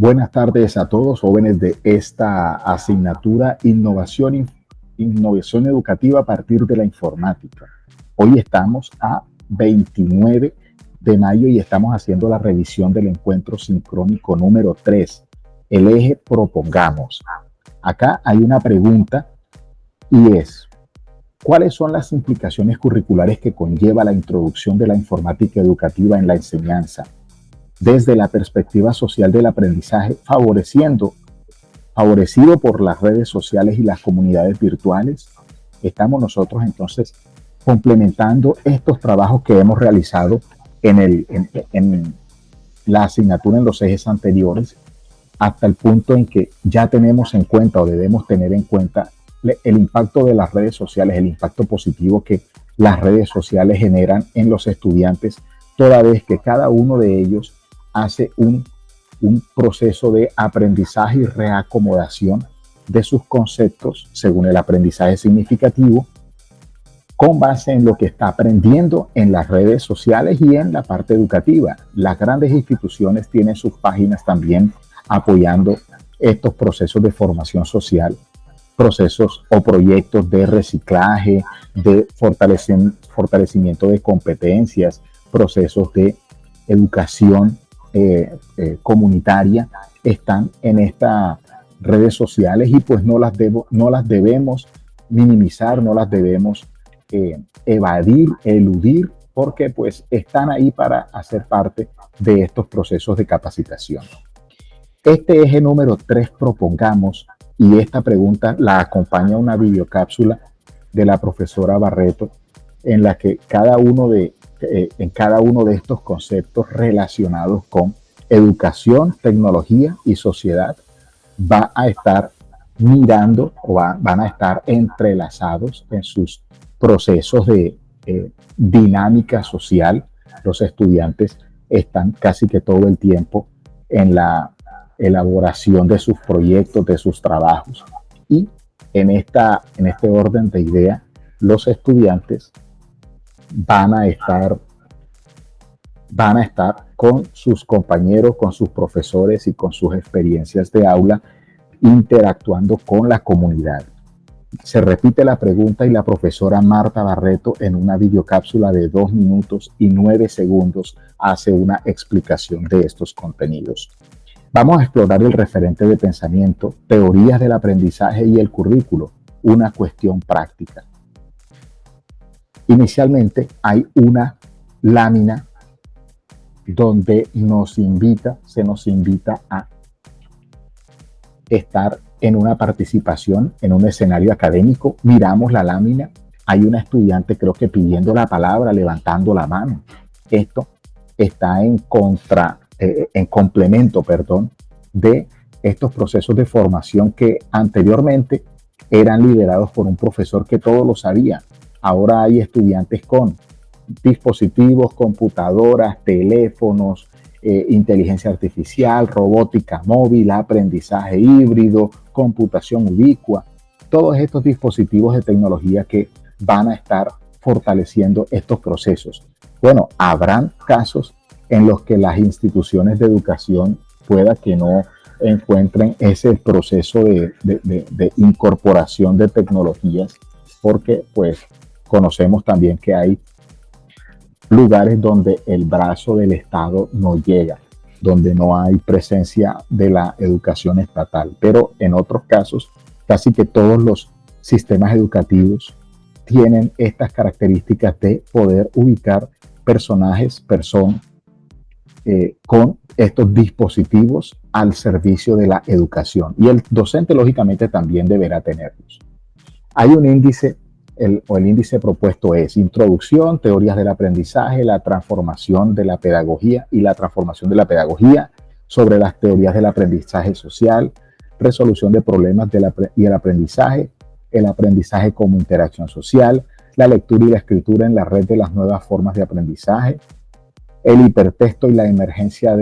Buenas tardes a todos, jóvenes de esta asignatura Innovación Educativa a partir de la informática. Hoy estamos a 29 de mayo y estamos haciendo la revisión del encuentro sincrónico número 3, el eje Propongamos. Acá hay una pregunta y es: ¿cuáles son las implicaciones curriculares que conlleva la introducción de la informática educativa en la enseñanza desde la perspectiva social del aprendizaje, favorecido por las redes sociales y las comunidades virtuales? Estamos nosotros entonces complementando estos trabajos que hemos realizado en la asignatura en los ejes anteriores, hasta el punto en que ya tenemos en cuenta o debemos tener en cuenta el impacto de las redes sociales, el impacto positivo que las redes sociales generan en los estudiantes, toda vez que cada uno de ellos hace un proceso de aprendizaje y reacomodación de sus conceptos según el aprendizaje significativo, con base en lo que está aprendiendo en las redes sociales y en la parte educativa. Las grandes instituciones tienen sus páginas también apoyando estos procesos de formación social, procesos o proyectos de reciclaje, de fortalecimiento de competencias, procesos de educación comunitaria, están en estas redes sociales y pues no las debemos minimizar, no las debemos evadir, eludir, porque pues están ahí para hacer parte de estos procesos de capacitación. Este eje número 3 propongamos, y esta pregunta la acompaña una videocápsula de la profesora Barreto, en la que en cada uno de estos conceptos relacionados con educación, tecnología y sociedad va a estar mirando o van a estar entrelazados en sus procesos de dinámica social. Los estudiantes están casi que todo el tiempo en la elaboración de sus proyectos, de sus trabajos, y en este orden de ideas los estudiantes van a estar con sus compañeros, con sus profesores y con sus experiencias de aula, interactuando con la comunidad. Se repite la pregunta y la profesora Marta Barreto, en una videocápsula de 2 minutos y 9 segundos, hace una explicación de estos contenidos. Vamos a explorar el referente de pensamiento, teorías del aprendizaje y el currículo, una cuestión práctica. Inicialmente hay una lámina donde se nos invita a estar en una participación en un escenario académico. Miramos la lámina, hay una estudiante creo que pidiendo la palabra, levantando la mano. Esto está en complemento de estos procesos de formación que anteriormente eran liderados por un profesor que todo lo sabía. Ahora hay estudiantes con dispositivos, computadoras, teléfonos, inteligencia artificial, robótica móvil, aprendizaje híbrido, computación ubicua, todos estos dispositivos de tecnología que van a estar fortaleciendo estos procesos. Bueno, habrán casos en los que las instituciones de educación pueda que no encuentren ese proceso de incorporación de tecnologías, porque pues conocemos también que hay lugares donde el brazo del Estado no llega, donde no hay presencia de la educación estatal. Pero en otros casos, casi que todos los sistemas educativos tienen estas características de poder ubicar personas con estos dispositivos al servicio de la educación. Y el docente, lógicamente, también deberá tenerlos. Hay un índice. El índice propuesto es Introducción, Teorías del Aprendizaje, la transformación de la pedagogía y la transformación de la pedagogía, sobre las teorías del aprendizaje social, resolución de problemas y el aprendizaje como interacción social, la lectura y la escritura en la red de las nuevas formas de aprendizaje, el hipertexto y la emergencia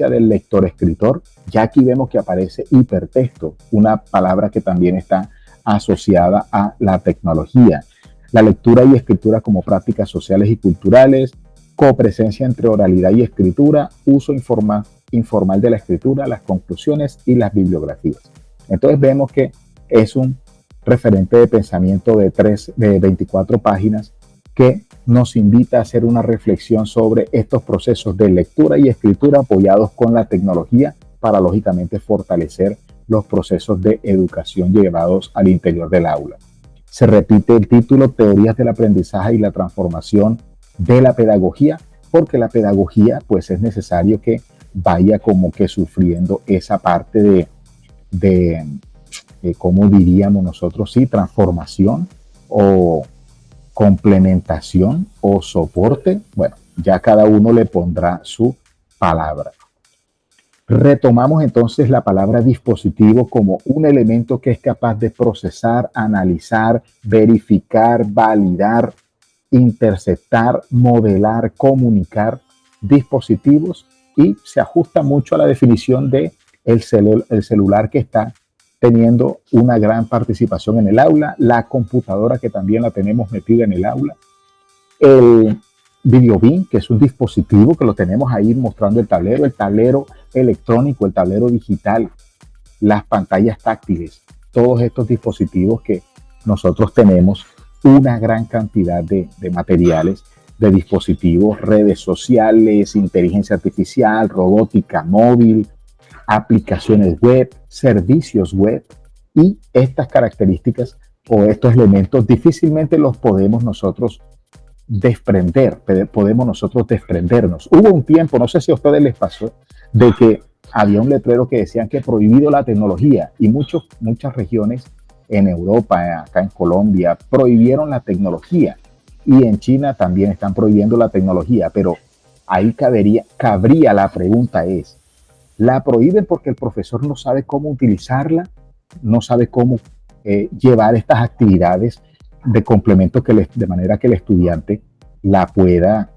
del lector-escritor. Ya aquí vemos que aparece hipertexto, una palabra que también está asociada a la tecnología. La lectura y escritura como prácticas sociales y culturales, copresencia entre oralidad y escritura, uso informal de la escritura, las conclusiones y las bibliografías. Entonces vemos que es un referente de pensamiento de 24 páginas que nos invita a hacer una reflexión sobre estos procesos de lectura y escritura apoyados con la tecnología para, lógicamente, fortalecer los procesos de educación llevados al interior del aula. Se repite el título, Teorías del aprendizaje y la transformación de la pedagogía, porque la pedagogía, pues, es necesario que vaya como que sufriendo esa parte de ¿cómo diríamos nosotros? Sí, transformación o complementación o soporte. Bueno, ya cada uno le pondrá su palabra. Retomamos entonces la palabra dispositivo como un elemento que es capaz de procesar, analizar, verificar, validar, interceptar, modelar, comunicar dispositivos, y se ajusta mucho a la definición de el celular, que está teniendo una gran participación en el aula, la computadora, que también la tenemos metida en el aula, el videobeam, que es un dispositivo que lo tenemos ahí mostrando el tablero electrónico, el tablero digital, las pantallas táctiles, todos estos dispositivos que nosotros tenemos, una gran cantidad de materiales, de dispositivos, redes sociales, inteligencia artificial, robótica móvil, aplicaciones web, servicios web, y estas características o estos elementos difícilmente los podemos nosotros desprendernos. Hubo un tiempo, no sé si a ustedes les pasó, de que había un letrero que decían que prohibido la tecnología, y muchas regiones en Europa, acá en Colombia, prohibieron la tecnología, y en China también están prohibiendo la tecnología, pero ahí cabría la pregunta es, ¿la prohíben porque el profesor no sabe cómo utilizarla, no sabe cómo llevar estas actividades de complemento de manera que el estudiante la pueda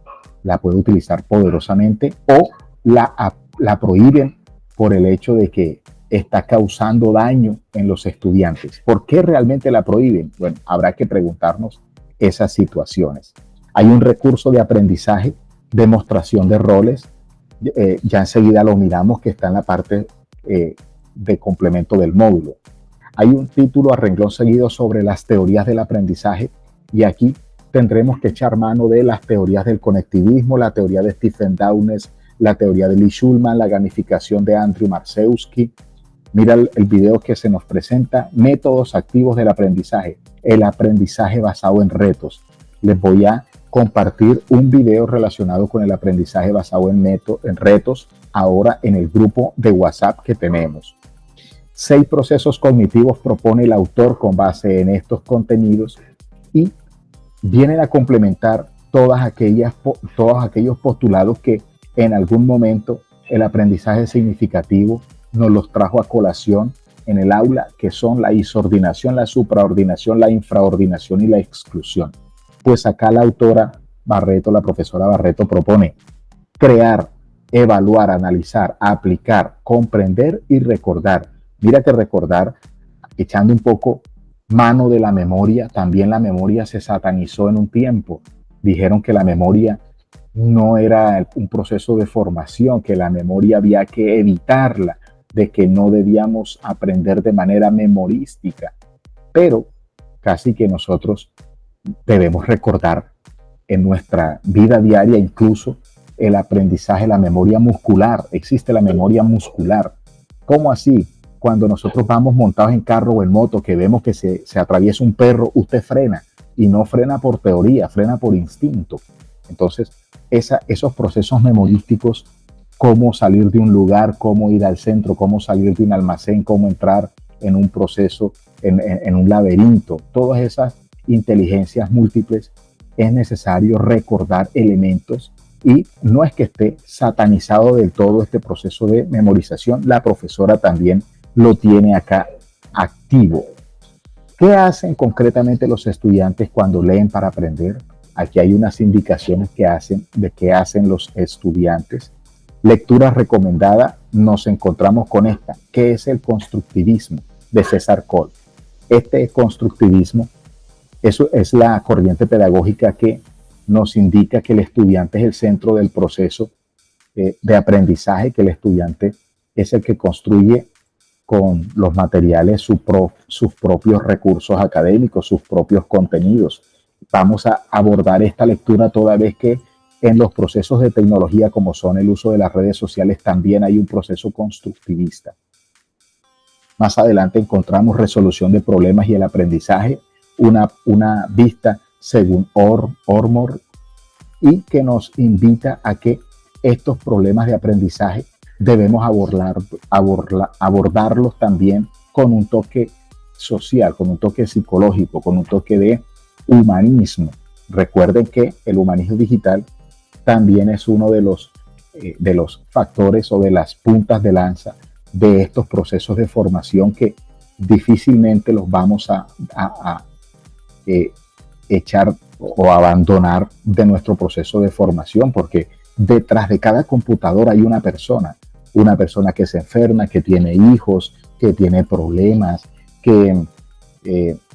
utilizar poderosamente, o la prohíben por el hecho de que está causando daño en los estudiantes? ¿Por qué realmente la prohíben? Bueno, habrá que preguntarnos esas situaciones. Hay un recurso de aprendizaje, demostración de roles, ya enseguida lo miramos, que está en la parte de complemento del módulo. Hay un título a renglón seguido sobre las teorías del aprendizaje, y aquí tendremos que echar mano de las teorías del conectivismo, la teoría de Stephen Downes, la teoría de Lee Schulman, la gamificación de Andrew Marczewski. Mira el video que se nos presenta, métodos activos del aprendizaje, el aprendizaje basado en retos. Les voy a compartir un video relacionado con el aprendizaje basado en retos ahora en el grupo de WhatsApp que tenemos. 6 procesos cognitivos propone el autor con base en estos contenidos, y vienen a complementar todos aquellos postulados que en algún momento el aprendizaje significativo nos los trajo a colación en el aula, que son la isordinación, la supraordinación, la infraordinación y la exclusión. Pues acá la autora Barreto, la profesora Barreto, propone crear, evaluar, analizar, aplicar, comprender y recordar. Mira que recordar, echando un poco mano de la memoria, también la memoria se satanizó en un tiempo. Dijeron que la memoria no era un proceso de formación, que la memoria había que evitarla, de que no debíamos aprender de manera memorística. Pero casi que nosotros debemos recordar en nuestra vida diaria, incluso el aprendizaje, la memoria muscular. Existe la memoria muscular. ¿Cómo así? Cuando nosotros vamos montados en carro o en moto, que vemos que se atraviesa un perro, usted frena, y no frena por teoría, frena por instinto. Entonces, esos procesos memorísticos, cómo salir de un lugar, cómo ir al centro, cómo salir de un almacén, cómo entrar en un proceso, en un laberinto, todas esas inteligencias múltiples, es necesario recordar elementos, y no es que esté satanizado del todo este proceso de memorización. La profesora también lo tiene acá activo. ¿Qué hacen concretamente los estudiantes cuando leen para aprender? Aquí hay unas indicaciones de qué hacen los estudiantes. Lectura recomendada, nos encontramos con esta, que es el constructivismo de César Cole. Este constructivismo, eso es la corriente pedagógica que nos indica que el estudiante es el centro del proceso de aprendizaje, que el estudiante es el que construye con los materiales sus propios recursos académicos, sus propios contenidos. Vamos a abordar esta lectura toda vez que en los procesos de tecnología, como son el uso de las redes sociales, también hay un proceso constructivista. Más adelante encontramos resolución de problemas y el aprendizaje, una vista según Ormor, y que nos invita a que estos problemas de aprendizaje debemos abordarlos también con un toque social, con un toque psicológico, con un toque de humanismo. Recuerden que el humanismo digital también es uno de los factores o de las puntas de lanza de estos procesos de formación que difícilmente los vamos a echar o abandonar de nuestro proceso de formación, porque detrás de cada computadora hay una persona que se enferma, que tiene hijos, que tiene problemas, que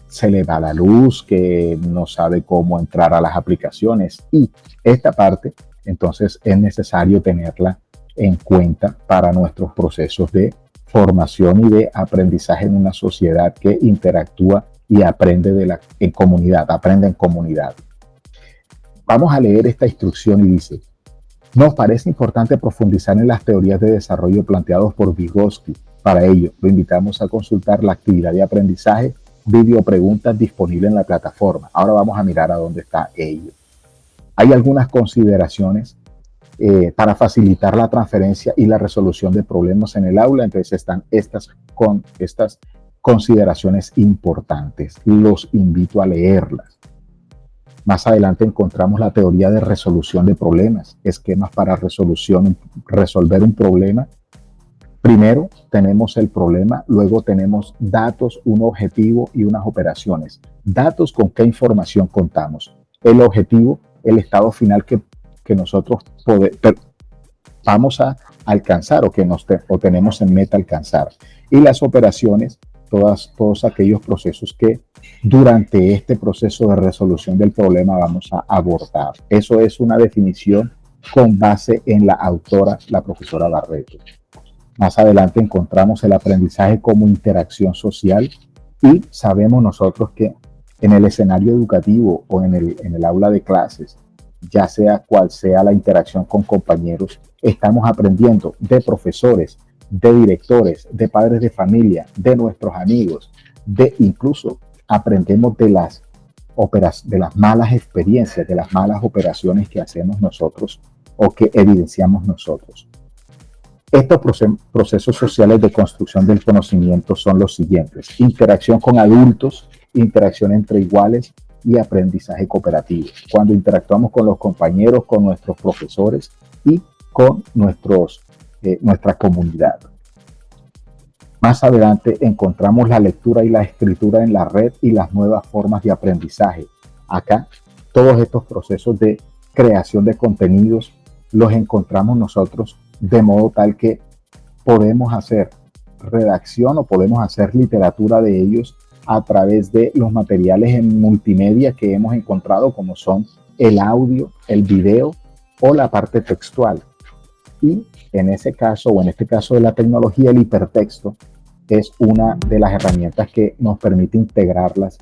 se le va la luz, que no sabe cómo entrar a las aplicaciones, y esta parte entonces es necesario tenerla en cuenta para nuestros procesos de formación y de aprendizaje en una sociedad que interactúa y aprende en comunidad. Vamos a leer esta instrucción y dice: nos parece importante profundizar en las teorías de desarrollo planteados por Vygotsky. Para ello, lo invitamos a consultar la actividad de aprendizaje video preguntas disponible en la plataforma. Ahora vamos a mirar a dónde está ello. Hay algunas consideraciones para facilitar la transferencia y la resolución de problemas en el aula. Entonces están estas consideraciones importantes. Los invito a leerlas. Más adelante encontramos la teoría de resolución de problemas, esquemas para resolver un problema. Primero tenemos el problema, luego tenemos datos, un objetivo y unas operaciones. Datos: con qué información contamos. El objetivo: el estado final que nosotros vamos a alcanzar o tenemos en meta alcanzar. Y las operaciones: todos aquellos procesos que durante este proceso de resolución del problema vamos a abordar. Eso es una definición con base en la autora, la profesora Barreto. Más adelante encontramos el aprendizaje como interacción social, y sabemos nosotros que en el escenario educativo o en el aula de clases, ya sea cual sea la interacción con compañeros, estamos aprendiendo de profesores, de directores, de padres de familia, de nuestros amigos, incluso aprendemos de las malas experiencias, de las malas operaciones que hacemos nosotros o que evidenciamos nosotros. Estos procesos sociales de construcción del conocimiento son los siguientes: interacción con adultos, interacción entre iguales y aprendizaje cooperativo. Cuando interactuamos con los compañeros, con nuestros profesores y con nuestra comunidad. Más adelante encontramos la lectura y la escritura en la red y las nuevas formas de aprendizaje. Acá todos estos procesos de creación de contenidos los encontramos nosotros, de modo tal que podemos hacer redacción o podemos hacer literatura de ellos a través de los materiales en multimedia que hemos encontrado, como son el audio, el video o la parte textual. Y en ese caso, o en este caso de la tecnología, el hipertexto es una de las herramientas que nos permite integrarlas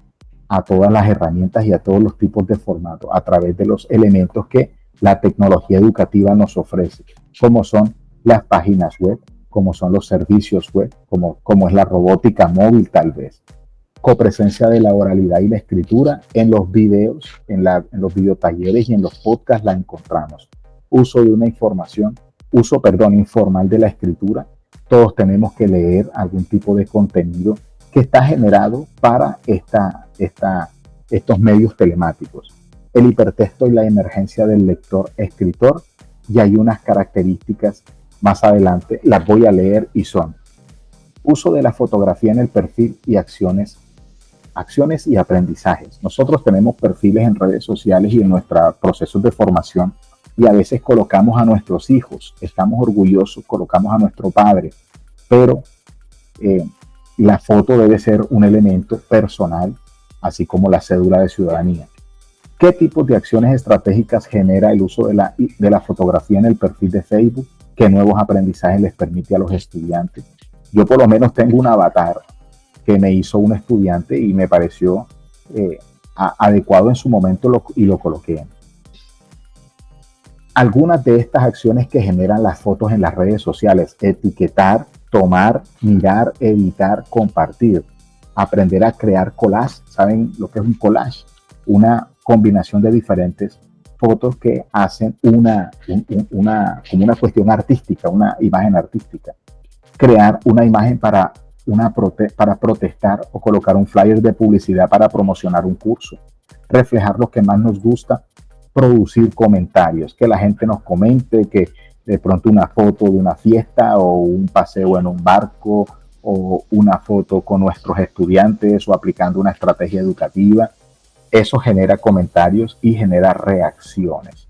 a todas las herramientas y a todos los tipos de formato a través de los elementos que la tecnología educativa nos ofrece, como son las páginas web, como son los servicios web, como es la robótica móvil tal vez. Copresencia de la oralidad y la escritura en los videos, en los videotalleres y en los podcasts la encontramos. Uso informal de la escritura. Todos tenemos que leer algún tipo de contenido que está generado para estos medios telemáticos. El hipertexto y la emergencia del lector-escritor, y hay unas características más adelante, las voy a leer, y son: uso de la fotografía en el perfil y acciones y aprendizajes. Nosotros tenemos perfiles en redes sociales y en nuestros procesos de formación, y a veces colocamos a nuestros hijos, estamos orgullosos, colocamos a nuestro padre, pero la foto debe ser un elemento personal, así como la cédula de ciudadanía. ¿Qué tipos de acciones estratégicas genera el uso de la fotografía en el perfil de Facebook? ¿Qué nuevos aprendizajes les permite a los estudiantes? Yo por lo menos tengo un avatar que me hizo un estudiante y me pareció adecuado en su momento y lo coloqué. Algunas de estas acciones que generan las fotos en las redes sociales: etiquetar, tomar, mirar, editar, compartir, aprender a crear collage. ¿Saben lo que es un collage? Una combinación de diferentes fotos que hacen como una cuestión artística, una imagen artística. Crear una imagen para protestar o colocar un flyer de publicidad para promocionar un curso. Reflejar lo que más nos gusta. Producir comentarios, que la gente nos comente, que de pronto una foto de una fiesta o un paseo en un barco o una foto con nuestros estudiantes o aplicando una estrategia educativa. Eso genera comentarios y genera reacciones.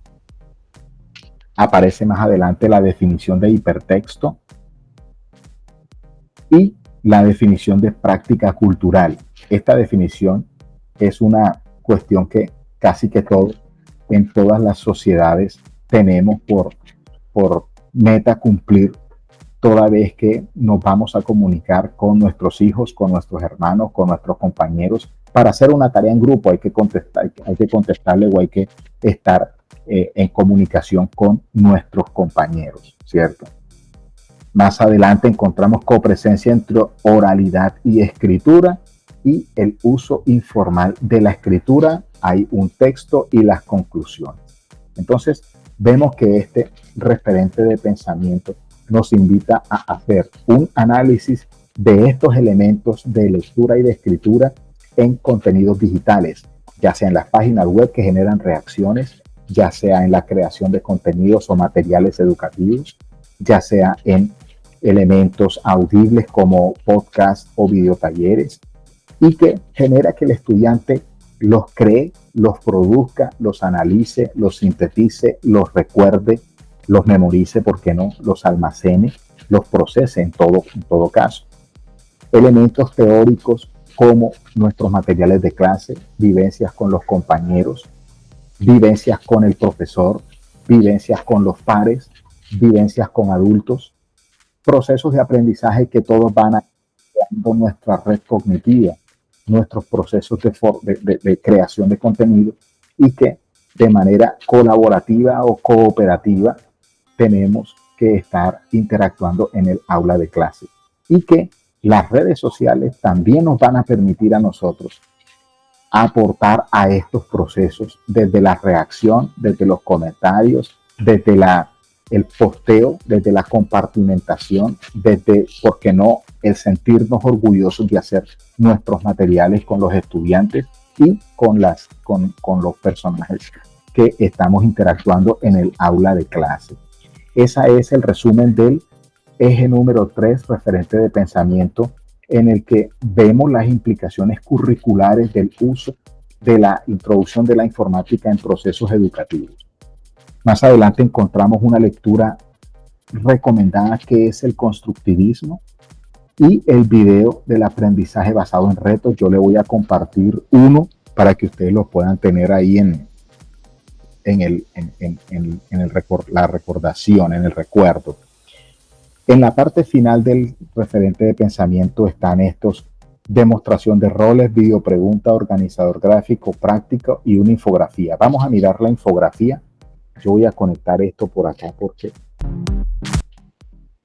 Aparece más adelante la definición de hipertexto y la definición de práctica cultural. Esta definición es una cuestión que casi que todos en todas las sociedades tenemos por meta cumplir toda vez que nos vamos a comunicar con nuestros hijos, con nuestros hermanos, con nuestros compañeros. Para hacer una tarea en grupo hay que contestarle o hay que estar en comunicación con nuestros compañeros, ¿cierto? Más adelante encontramos copresencia entre oralidad y escritura y el uso informal de la escritura. Hay un texto y las conclusiones. Entonces, vemos que este referente de pensamiento nos invita a hacer un análisis de estos elementos de lectura y de escritura en contenidos digitales, ya sea en las páginas web que generan reacciones, ya sea en la creación de contenidos o materiales educativos, ya sea en elementos audibles como podcast o videotalleres, y que genera que el estudiante los cree, los produzca, los analice, los sintetice, los recuerde, los memorice, ¿por qué no? Los almacene, los procese en todo caso. Elementos teóricos como nuestros materiales de clase, vivencias con los compañeros, vivencias con el profesor, vivencias con los pares, vivencias con adultos, procesos de aprendizaje que todos van a creando nuestra red cognitiva, nuestros procesos de creación de contenido, y que de manera colaborativa o cooperativa tenemos que estar interactuando en el aula de clase, y que las redes sociales también nos van a permitir a nosotros aportar a estos procesos desde la reacción, desde los comentarios, desde el posteo, desde la compartimentación, desde, ¿por qué no?, el sentirnos orgullosos de hacer nuestros materiales con los estudiantes y con los personajes que estamos interactuando en el aula de clase. Ese es el resumen del eje número 3, referente de pensamiento, en el que vemos las implicaciones curriculares del uso de la introducción de la informática en procesos educativos. Más adelante encontramos una lectura recomendada que es el constructivismo y el video del aprendizaje basado en retos. Yo le voy a compartir uno para que ustedes lo puedan tener ahí la recordación, en el recuerdo. En la parte final del referente de pensamiento están estos: demostración de roles, video pregunta, organizador gráfico, práctico y una infografía. Vamos a mirar la infografía. Yo voy a conectar esto por acá porque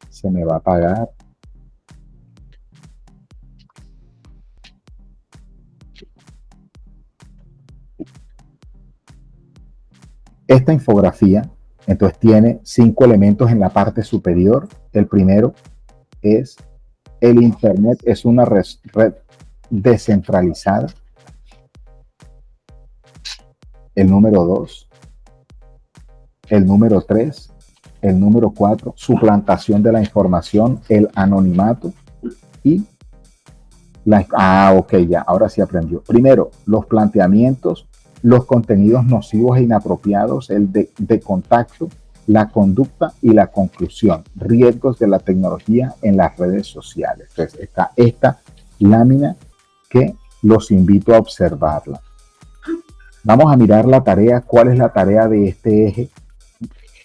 se me va a apagar. Esta infografía entonces tiene 5 elementos en la parte superior. El primero es: el Internet es una red descentralizada. El número 2. El número 3. El número 4, suplantación de la información, el anonimato. Y ok, ya, ahora sí aprendió. Primero, los planteamientos, los contenidos nocivos e inapropiados, el de contacto, la conducta y la conclusión, riesgos de la tecnología en las redes sociales. Entonces está esta lámina que los invito a observarla. Vamos a mirar la tarea. ¿Cuál es la tarea de este eje?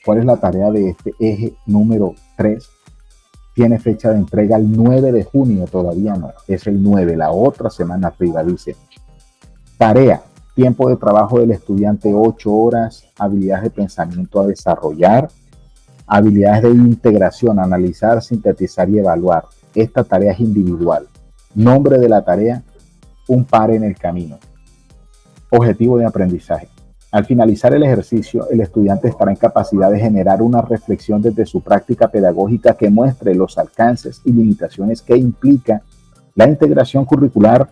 ¿Cuál es la tarea de este eje número 3? Tiene fecha de entrega el 9 de junio, todavía no, es el 9, la otra semana arriba. Dice, tarea, tiempo de trabajo del estudiante 8 horas, habilidades de pensamiento a desarrollar, habilidades de integración, analizar, sintetizar y evaluar. Esta tarea es individual. Nombre de la tarea, un par en el camino. Objetivo de aprendizaje. Al finalizar el ejercicio, el estudiante estará en capacidad de generar una reflexión desde su práctica pedagógica que muestre los alcances y limitaciones que implica la integración curricular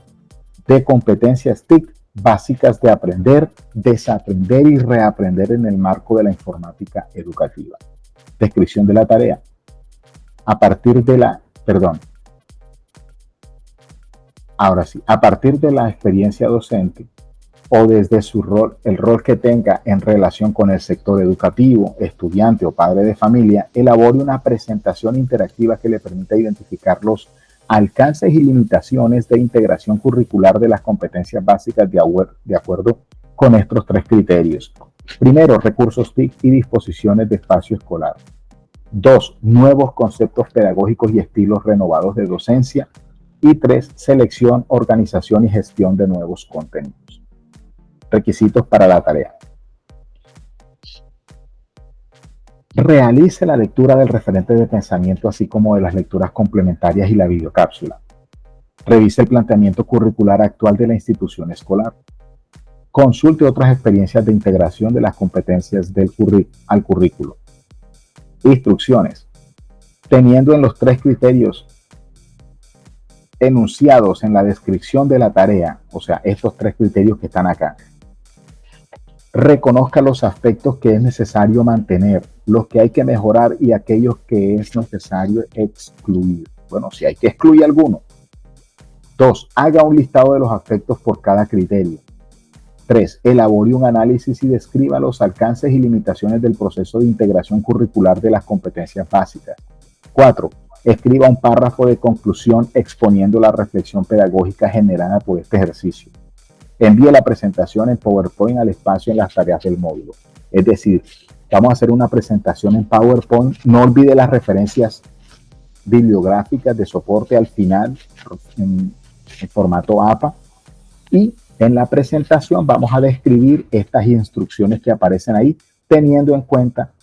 de competencias TIC básicas de aprender, desaprender y reaprender en el marco de la informática educativa. Descripción de la tarea. A partir de la experiencia docente, o desde su rol, el rol que tenga en relación con el sector educativo, estudiante o padre de familia, elabore una presentación interactiva que le permita identificar los alcances y limitaciones de integración curricular de las competencias básicas de acuerdo con estos 3 criterios. Primero, recursos TIC y disposiciones de espacio escolar. 2, nuevos conceptos pedagógicos y estilos renovados de docencia. Y 3, selección, organización y gestión de nuevos contenidos. Requisitos para la tarea. Realice la lectura del referente de pensamiento, así como de las lecturas complementarias y la videocápsula. Revise el planteamiento curricular actual de la institución escolar. Consulte otras experiencias de integración de las competencias al currículo. Instrucciones. Teniendo en los 3 criterios enunciados en la descripción de la tarea, o sea, estos 3 criterios que están acá, reconozca los aspectos que es necesario mantener, los que hay que mejorar y aquellos que es necesario excluir. Bueno, si hay que excluir alguno. 2, haga un listado de los aspectos por cada criterio. 3, elabore un análisis y describa los alcances y limitaciones del proceso de integración curricular de las competencias básicas. 4, escriba un párrafo de conclusión exponiendo la reflexión pedagógica generada por este ejercicio. Envíe la presentación en PowerPoint al espacio en las tareas del módulo. Es decir, vamos a hacer una presentación en PowerPoint. No olvide las referencias bibliográficas de soporte al final en formato APA. Y en la presentación vamos a describir estas instrucciones que aparecen ahí, teniendo en cuenta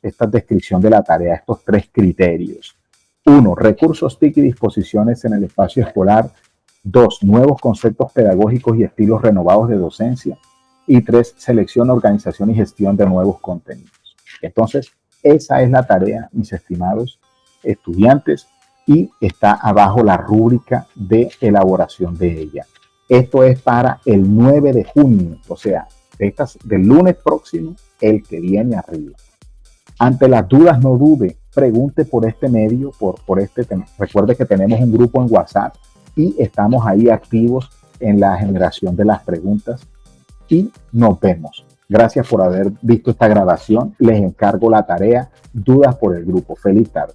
esta descripción de la tarea, estos 3 criterios. 1, recursos TIC y disposiciones en el espacio escolar. 2, nuevos conceptos pedagógicos y estilos renovados de docencia. Y 3, selección, organización y gestión de nuevos contenidos. Entonces, esa es la tarea, mis estimados estudiantes, y está abajo la rúbrica de elaboración de ella. Esto es para el 9 de junio, o sea, del lunes próximo, el que viene arriba. Ante las dudas, no dude, pregunte por este medio, por este tema. Recuerde que tenemos un grupo en WhatsApp y estamos ahí activos en la generación de las preguntas y nos vemos. Gracias por haber visto esta grabación. Les encargo la tarea. Dudas por el grupo. Feliz tarde.